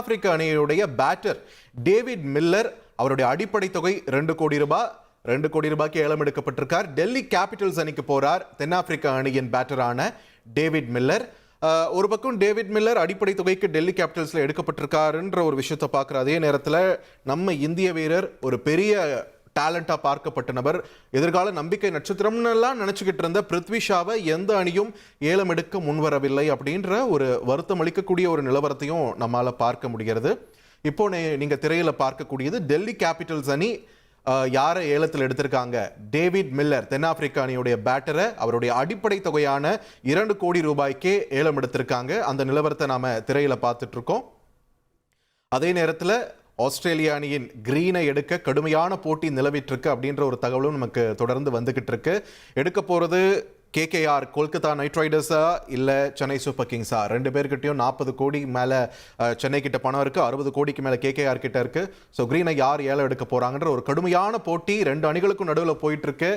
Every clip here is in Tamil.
ஆப்பிரிக்க அணியுடைய பேட்டர் டேவிட் மில்லர் அவருடைய அடிப்படை தொகை 2 கோடி ரூபாய் 2 கோடி ரூபாய்க்கு ஏலம் எடுக்கப்பட்டிருக்கார். டெல்லி கேபிட்டல்ஸ் அணிக்கு போறார் தென்னாப்பிரிக்க அணியின் பேட்டரான டேவிட் மில்லர். ஒரு பக்கம் டேவிட் மில்லர் அடிப்படை தொகைக்கு டெல்லி கேபிட்டல்ஸ்ல எடுக்கப்பட்டிருக்காருன்ற ஒரு விஷயத்தை பார்க்குற அதே நேரத்தில் நம்ம இந்திய வீரர் ஒரு பெரிய டேலண்டா பார்க்கப்பட்ட நபர், எதிர்கால நம்பிக்கை நட்சத்திரம்னு எல்லாம் நினைச்சுக்கிட்டு இருந்த பிருத்வி ஷாவை எந்த அணியும் ஏலம் எடுக்க முன்வரவில்லை அப்படின்ற ஒரு வருத்தம் அளிக்கக்கூடிய ஒரு நிலவரத்தையும் நம்மால பார்க்க முடிகிறது. இப்போ நீங்க திரையில பார்க்கக்கூடியது டெல்லி கேபிட்டல்ஸ் அணி யாரை ஏலத்தில் எடுத்திருக்காங்க? டேவிட் மில்லர், தென்னாப்பிரிக்க அணியுடைய பேட்டரை அவருடைய அடிப்படை தொகையான 2 கோடி ரூபாய்க்கே ஏலம் எடுத்திருக்காங்க. அந்த நிலவரத்தை நாம திரையில பார்த்துட்டு இருக்கோம். அதே நேரத்தில் ஆஸ்திரேலிய அணியின் கிரீனை எடுக்க கடுமையான போட்டி நிலவிட்டு இருக்கு அப்படின்ற ஒரு தகவலும் நமக்கு தொடர்ந்து வந்துகிட்டு இருக்கு. எடுக்க போறது KKR கொல்கத்தா நைட் ரைடர்ஸா இல்ல சென்னை சூப்பர் கிங்ஸா? ரெண்டு பேர்கிட்டயும் 40 கோடி மேல சென்னை கிட்ட பணம் இருக்கு, 60 கோடிக்கு மேல KKR கிட்ட இருக்கு. ஸோ கிரீனை யார் ஏலம் எடுக்க போறாங்கன்ற ஒரு கடுமையான போட்டி ரெண்டு அணிகளுக்கும் நடுவில் போயிட்டு இருக்கு.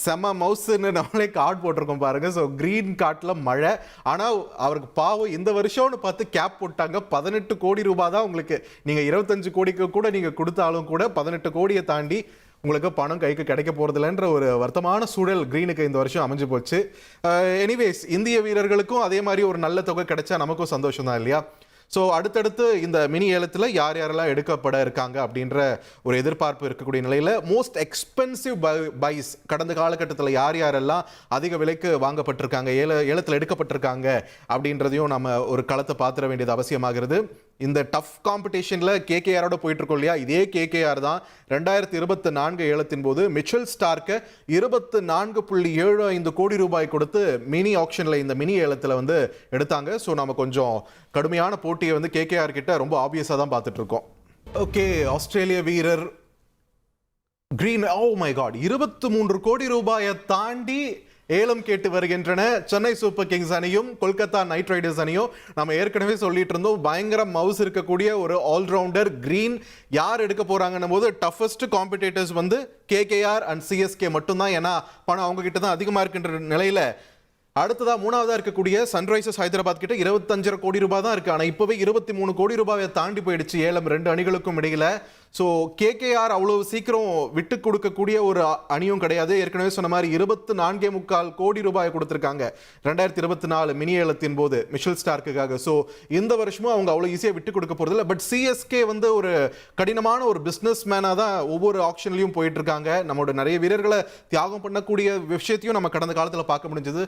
செம்ம மவுஸ்ன்னு நம்மளே கார்டு போட்டிருக்கோம் பாருங்க. ஸோ கிரீன் கார்டில் மழை. ஆனால் அவருக்கு பாவம் இந்த வருஷம்னு பார்த்து கேப் போட்டாங்க. 18 கோடி ரூபாய் தான் உங்களுக்கு. நீங்கள் 25 கோடிக்கு கூட நீங்கள் கொடுத்தாலும் கூட 18 கோடியை தாண்டி உங்களுக்கு பணம் கைக்கு கிடைக்க போறதில்லைன்ற ஒரு வருத்தமான சூழல் கிரீனுக்கு இந்த வருஷம் அமைஞ்சு போச்சு. எனிவேஸ், இந்திய வீரர்களுக்கும் அதே மாதிரி ஒரு நல்ல தொகை கிடைச்சா நமக்கும் சந்தோஷம் தான் இல்லையா? ஸோ அடுத்தடுத்து இந்த மினி ஏலத்தில் யார் யாரெல்லாம் எடுக்கப்பட இருக்காங்க அப்படின்ற ஒரு எதிர்பார்ப்பு இருக்கக்கூடிய நிலையில் மோஸ்ட் எக்ஸ்பென்சிவ் பைஸ் கடந்த காலகட்டத்தில் யார் யாரெல்லாம் அதிக விலைக்கு வாங்கப்பட்டிருக்காங்க, ஏலத்தில் எடுக்கப்பட்டிருக்காங்க அப்படின்றதையும் நம்ம ஒரு களத்தை பார்த்துட வேண்டியது அவசியமாகிறது. இந்த டஃப் காம்படிஷனில் KKRோட போயிட்டு இருக்கோம் இல்லையா? இதே KKR தான் 2024 ஏலத்தின் போது மிச்சல் ஸ்டார்க்கை 24.75 கோடி ரூபாய் கொடுத்து மினி ஆக்ஷனில் இந்த மினி ஏலத்தில் வந்து எடுத்தாங்க. ஸோ நம்ம கொஞ்சம் கடுமையான போட்டியை வந்து KKR கிட்ட ரொம்ப ஆப்வியஸாக தான் பார்த்துட்டு இருக்கோம். ஓகே, ஆஸ்திரேலிய வீரர் கிரீன், ஓ மை காட், 23 கோடி ரூபாயை தாண்டி ஏலம் கேட்டு வருகின்றன சென்னை சூப்பர் கிங்ஸ் அணியும் கொல்கத்தா நைட் ரைடர்ஸ் அணியும். நம்ம ஏற்கனவே சொல்லிட்டு இருந்தோம், பயங்கர மவுஸ் இருக்கக்கூடிய ஒரு ஆல்ரவுண்டர் கிரீன் யார் எடுக்க போறாங்கன்னும் போது டஃபஸ்ட் காம்படிட்டர்ஸ் வந்து KKR அண்ட் CSK மட்டும்தான். ஏன்னா பணம் அவங்க கிட்ட தான் அதிகமாக இருக்கின்ற நிலையில அடுத்ததா மூணாவதா இருக்கக்கூடிய சன்ரைசர்ஸ் ஹைதராபாத் கிட்ட 25 கோடி ரூபாய் தான் இருக்கு. ஆனால் இப்பவே 23 கோடி ரூபாயை தாண்டி போயிடுச்சு ஏலம் ரெண்டு அணிகளுக்கும் இடையில. ஸோ KKR அவ்வளவு சீக்கிரம் விட்டு கொடுக்கக்கூடிய ஒரு அணியும் கிடையாது. ஏற்கனவே சொன்ன மாதிரி 24.25 கோடி ரூபாய் கொடுத்துருக்காங்க 2024 மினி ஏலத்தின் போது மிஷல் ஸ்டார்க்குக்காக. ஸோ இந்த வருஷமும் அவங்க அவ்வளோ ஈஸியாக விட்டு கொடுக்க போறது இல்லை. பட் CSK வந்து ஒரு கடினமான ஒரு பிஸ்னஸ் மேனாக தான் ஒவ்வொரு ஆப்ஷன்லையும் போயிட்டு இருக்காங்க. நம்மளோட நிறைய வீரர்களை தியாகம் பண்ணக்கூடிய விஷயத்தையும் நம்ம கடந்த காலத்தில் பார்க்க முடிஞ்சது.